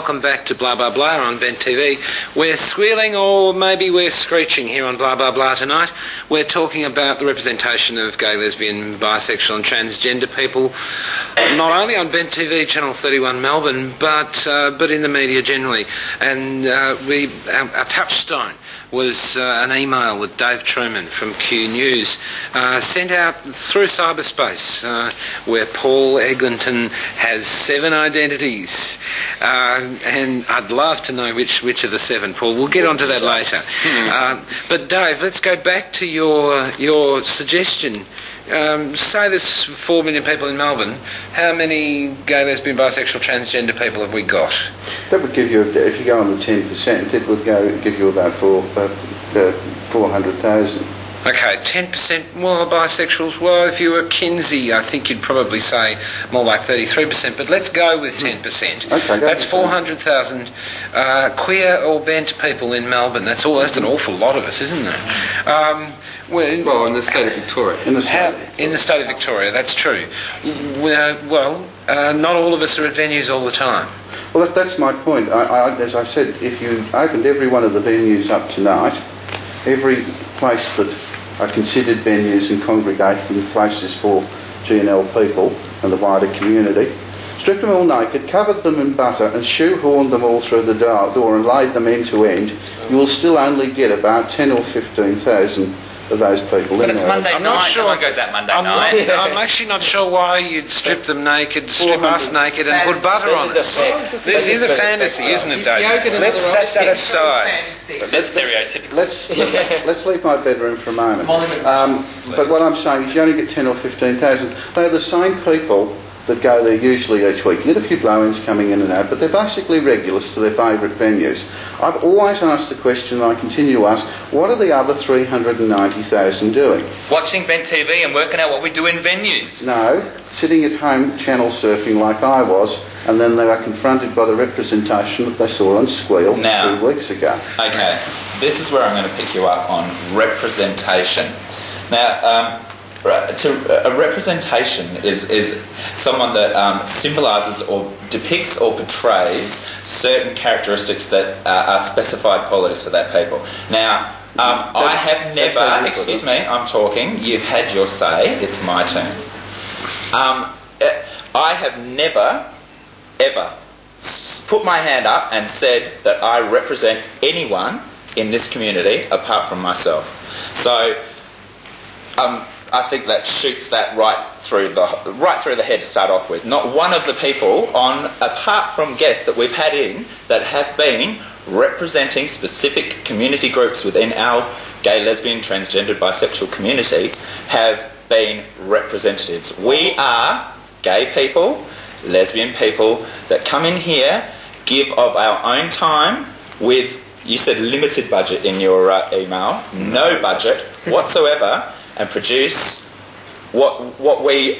welcome back to Blah Blah Blah on Vent TV. We're squealing, or maybe we're screeching here on Blah Blah Blah tonight. We're talking about the representation of gay, lesbian, bisexual and transgender people, not only on Vent TV, Channel 31 Melbourne, but in the media generally. And our touchstone was an email that Dave Truman from Q News sent out through cyberspace, where Paul Eglinton has 7 identities, and I'd love to know which of the 7, Paul. We'll get onto that later. But Dave, let's go back to your suggestion. Say there's 4 million people in Melbourne. How many gay, lesbian, bisexual, transgender people have we got? That would give you, if you go on the 10%, it would give you about 400,000. Okay, 10% more bisexuals. Well, if you were Kinsey, I think you'd probably say more like 33%, but let's go with 10%. Okay, that's 400,000 queer or bent people in Melbourne. That's an awful lot of us, isn't it? Well, in the state of Victoria. In the state of Victoria, that's true. Not all of us are at venues all the time. Well, that's my point. As I said, if you opened every one of the venues up tonight, every place that are considered venues and congregating places for G&L people and the wider community, stripped them all naked, covered them in butter and shoehorned them all through the door and laid them end to end, you will still only get about 10 or 15,000 of those people. But it's Monday I'm night. not sure. No one goes out Monday night. I'm actually not sure why you'd strip them naked, strip us naked, and put butter on us. This is a fantasy, isn't it, David? Let's set that aside. That's stereotypical. Let's leave my bedroom for a moment. But what I'm saying is, you only get 10 or 15,000. They are the same people that go there usually each week. You get a few blow-ins coming in and out, but they're basically regulars to their favourite venues. I've always asked the question, and I continue to ask, what are the other 390,000 doing? Watching Vent TV and working out what we do in venues. No, sitting at home channel surfing like I was, and then they were confronted by the representation that they saw on Squeal 2 weeks ago. Okay, this is where I'm going to pick you up on representation. Now, a representation is someone that symbolises or depicts or portrays certain characteristics that are specified qualities for that people. Now, I have never... Excuse me, I'm talking. You've had your say. It's my turn. I have never, ever put my hand up and said that I represent anyone in this community apart from myself. So... I think that shoots that right through the head to start off with. Not one of the people apart from guests that we've had in that have been representing specific community groups within our gay, lesbian, transgendered, bisexual community have been representatives. We are gay people, lesbian people that come in here, give of our own time with, you said limited budget in your email, no budget whatsoever, and produce what we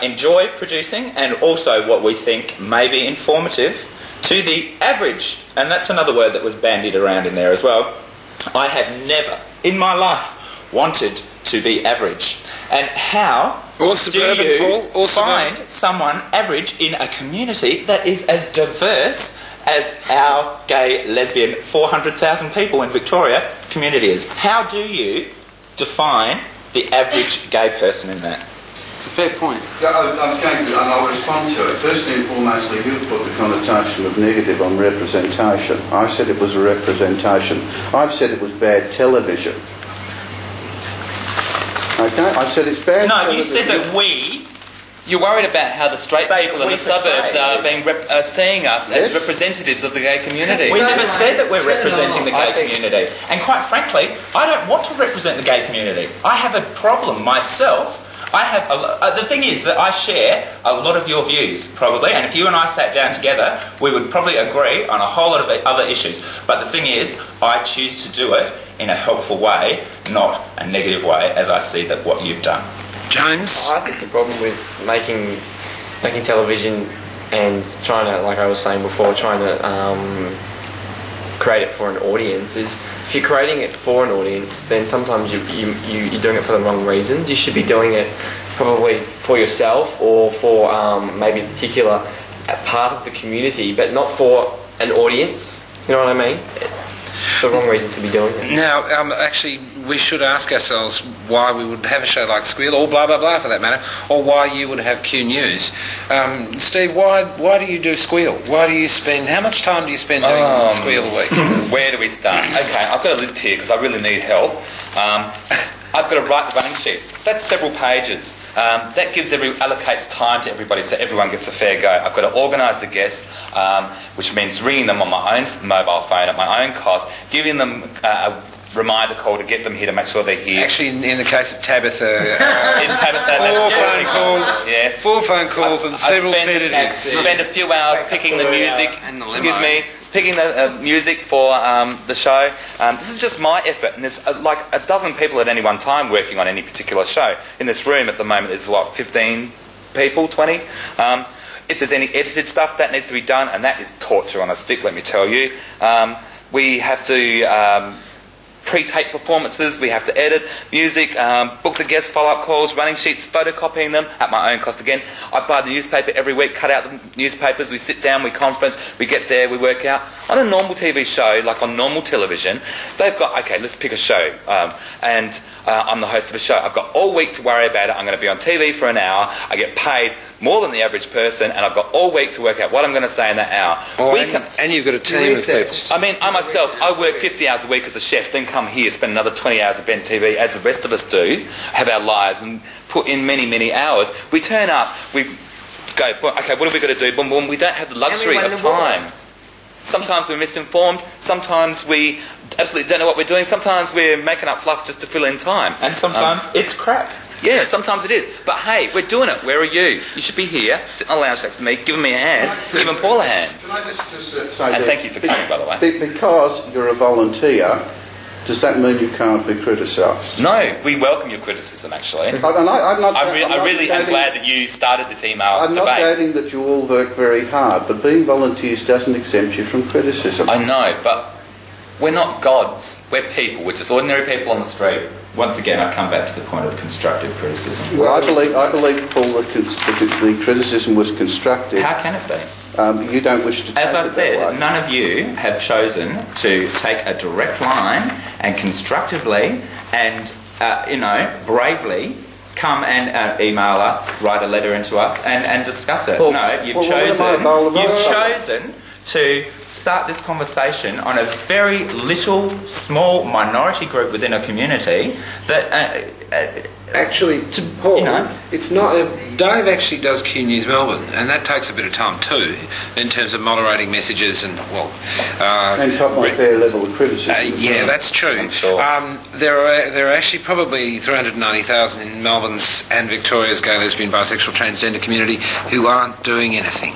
enjoy producing and also what we think may be informative to the average. And that's another word that was bandied around in there as well. I have never in my life wanted to be average. And how do you find someone average in a community that is as diverse as our gay, lesbian, 400,000 people in Victoria community is? How do you define the average gay person in that? It's a fair point. Yeah, I'll respond to it. First and foremost, you put the connotation of negative on representation. I said it was a representation. I've said it was bad television. Okay? I said it's bad television. No, you said that you're worried about how the straight people in the suburbs are seeing us as representatives of the gay community. We never said that we're representing the gay community. And quite frankly, I don't want to represent the gay community. I have a problem myself. The thing is that I share a lot of your views, probably, and if you and I sat down together, we would probably agree on a whole lot of other issues. But the thing is, I choose to do it in a helpful way, not a negative way, as I see that what you've done. James? I think the problem with making television and trying to, like I was saying before, trying to create it for an audience is, if you're creating it for an audience, then sometimes you're doing it for the wrong reasons. You should be doing it probably for yourself or for maybe a particular part of the community, but not for an audience. You know what I mean? It's the wrong reason to be doing it. Now, actually, we should ask ourselves why we would have a show like Squeal, or blah blah blah for that matter, or why you would have Q News. Steve, why do you do Squeal? Why do you spend? How much time do you spend doing Squeal a week? Where do we start? Okay, I've got a list here because I really need help. I've got to write the running sheets. That's several pages. That allocates time to everybody, so everyone gets a fair go. I've got to organise the guests, which means ringing them on my own mobile phone at my own cost, giving them a reminder call to get them here to make sure they're here. Actually, in the case of Tabitha, in Tabitha, yes. 4 phone calls and several sedatives. Spend a few hours picking the music. Picking the music for the show. This is just my effort, and there's like a dozen people at any one time working on any particular show. In this room at the moment there's 15 people, 20. If there's any edited stuff, that needs to be done, and that is torture on a stick, let me tell you. We have to pre-tape performances, we have to edit music, book the guest follow-up calls, running sheets, photocopying them at my own cost again. I buy the newspaper every week, cut out the newspapers, we sit down, we conference, we get there, we work out. On a normal TV show, like on normal television, they've got, okay, let's pick a show, and I'm the host of a show. I've got all week to worry about it. I'm going to be on TV for an hour. I get paid more than the average person, and I've got all week to work out what I'm going to say in that hour. And you've got a team of people. I mean, I myself, I work 50 hours a week as a chef, then come here, spend another 20 hours at Ben TV, as the rest of us do, have our lives, and put in many, many hours. We turn up, we go, okay, what have we got to do? Boom, boom. We don't have the luxury of time. Sometimes we're misinformed, sometimes we absolutely don't know what we're doing, sometimes we're making up fluff just to fill in time. And sometimes it's crap. Yeah, sometimes it is. But hey, we're doing it. Where are you? You should be here, sitting on the lounge next to me, giving me a hand, giving Paul a hand. Can I just say and thank you for coming, by the way. Because you're a volunteer, does that mean you can't be criticised? No, we welcome your criticism, actually. I'm not I really am glad that you started this email I'm debate. not doubting that you all work very hard, but being volunteers doesn't exempt you from criticism. I know, but we're not gods. We're people. We're just ordinary people on the street. Once again, I come back to the point of constructive criticism. Well, I believe, Paul, that the criticism was constructive. How can it be? You don't wish to take As I it said, that way. none of you have chosen to take a direct line and constructively and, bravely come and email us, write a letter into us and discuss it. Well, no, you've chosen to start this conversation on a very little, small minority group within a community that... Actually, Paul, it's not. Dave actually does Q News Melbourne, and that takes a bit of time too, in terms of moderating messages and and got my fair level of criticism. Yeah, that's true. I'm sure. There are actually probably 390,000 in Melbourne's and Victoria's gay, lesbian, bisexual, transgender community who aren't doing anything.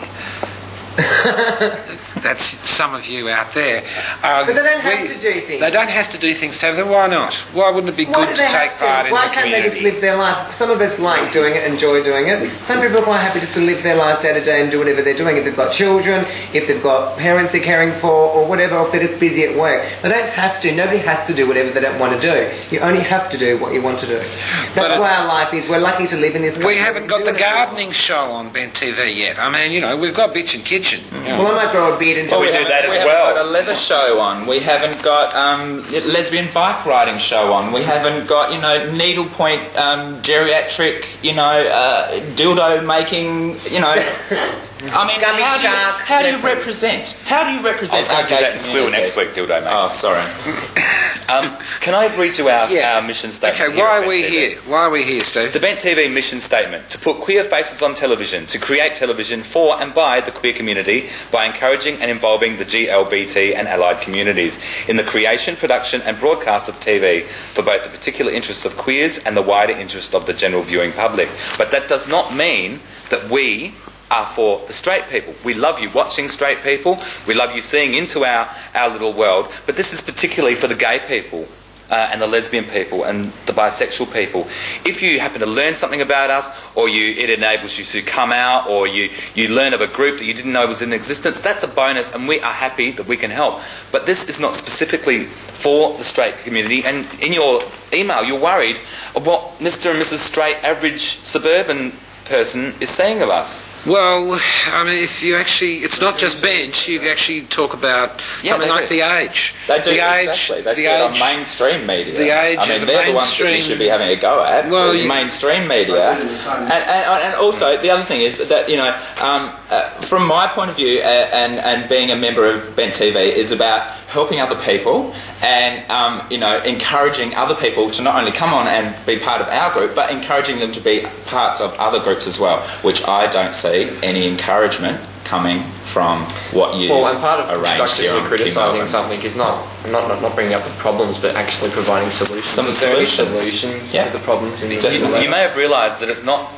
That's some of you out there. But they don't have to do things. They don't have to do things, Tabitha. Why not? Why wouldn't it be good to take part in the community? Why can't they just live their life? Some of us like doing it, enjoy doing it. Some people are quite happy just to live their lives day to day and do whatever they're doing. If they've got children, if they've got parents they're caring for, or whatever, or if they're just busy at work. They don't have to. Nobody has to do whatever they don't want to do. You only have to do what you want to do. That's why our life is. We're lucky to live in this country. We haven't got the gardening show on Ben TV yet. I mean, we've got Bitch and Kitchen. Well, I might grow a beard and do we do that as We well. haven't got a leather show on. We haven't got lesbian bike riding show on. We haven't got needlepoint geriatric dildo making I mean, how do you represent? How do you represent our gay community? Squeal next week, dildo mate. Oh, sorry. Can I read you our mission statement? Okay, why are we here? Why are we here, Steve? The Bent TV mission statement: to put queer faces on television, to create television for and by the queer community by encouraging and involving the GLBT and allied communities in the creation, production and broadcast of TV for both the particular interests of queers and the wider interest of the general viewing public. But that does not mean that we are for the straight people. We love you watching straight people. We love you seeing into our little world. But this is particularly for the gay people and the lesbian people and the bisexual people. If you happen to learn something about us, or it enables you to come out, or you learn of a group that you didn't know was in existence, that's a bonus, and we are happy that we can help. But this is not specifically for the straight community. And in your email, you're worried of what Mr. and Mrs. Straight, average suburban person is saying of us. Well, I mean, if you actually, it's not just bench. You actually talk about something like the Age. They do, the Age, exactly. They the see it on Age, mainstream media. The Age I mean, is a they're the ones that we mainstream- should be having a go at. Well, is mainstream media. And also, the other thing is that, you know, from my point of view, and being a member of Bent TV is about helping other people and, you know, encouraging other people to not only come on and be part of our group, but encouraging them to be parts of other groups as well, which I don't see any encouragement coming from what you Well, and part of arranged here constructively on criticising Melbourne. something is not bringing up the problems, but actually providing solutions. Some solutions Yeah. to the problems. You may have realised that it's not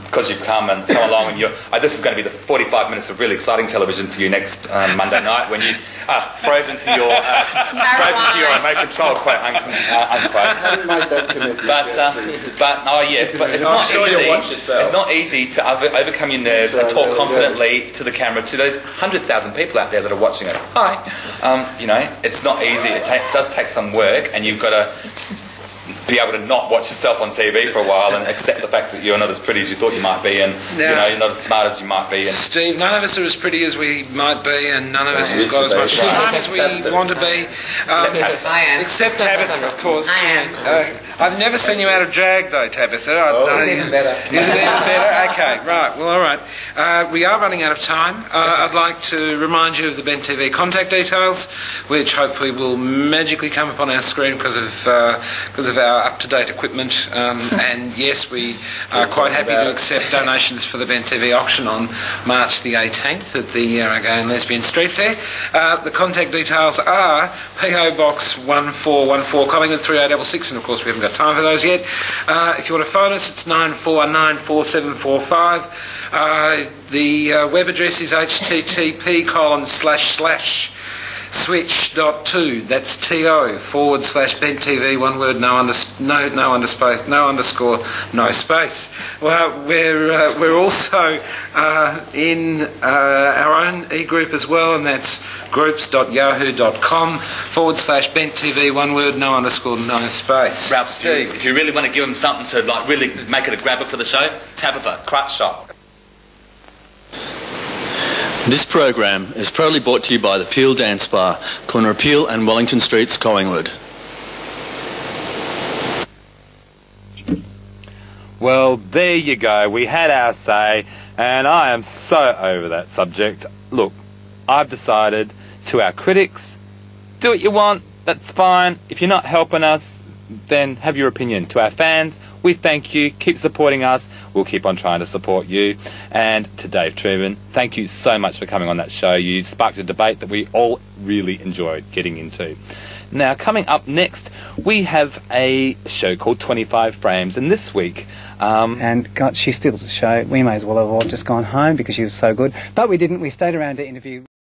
because you've come along and this is going to be the 45 minutes of really exciting television for you next Monday night when you frozen to your remote control, quote unquote. Haven't made that commitment But yet, but it's I'm not sure easy. you'll watch yourself. It's not easy to overcome your nerves and talk confidently to the camera to those 100,000 people out there that are watching it. Hi, you know, it's not easy. It does take some work, and you've got to be able to not watch yourself on TV for a while and accept the fact that you're not as pretty as you thought you might be, and you know, you're not as smart as you might be. And Steve, none of us are as pretty as we might be, and none of us have used got to as be. much time as we want to be. I am. Except Tabitha, of course. I am. I've never seen you out of drag, though, Tabitha. It's even better. Is it even better? Okay, right. Well, all right. We are running out of time. I'd like to remind you of the Bent TV contact details, which hopefully will magically come up on our screen because of our up-to-date equipment. And yes, we are quite happy to accept donations for the Bent TV auction on March the 18th at the Gay and Lesbian Street Fair. The contact details are PO Box 1414, Collingwood 3866, and of course we haven't got time for those yet. If you want to phone us, it's 94194745. The web address is http://switch.to, that's TO/Bent TV, one word, no underscore, no space. Well, we're also in our own e-group as well, and that's groups.yahoo.com/Bent TV, one word, no underscore, no space. Ralph, Steve, if you really want to give them something to like really make it a grabber for the show, Tabitha, Crutch Shop. This program is proudly brought to you by the Peel Dance Bar, corner Peel and Wellington Streets, Collingwood. Well, there you go. We had our say, and I am so over that subject. Look, I've decided to our critics, do what you want, that's fine. If you're not helping us, then have your opinion. To our fans, we thank you. Keep supporting us. We'll keep on trying to support you. And to Dave Truman, thank you so much for coming on that show. You sparked a debate that we all really enjoyed getting into. Now, coming up next, we have a show called 25 Frames, and this week... and God, she steals the show. We may as well have all just gone home because she was so good. But we didn't. We stayed around to interview...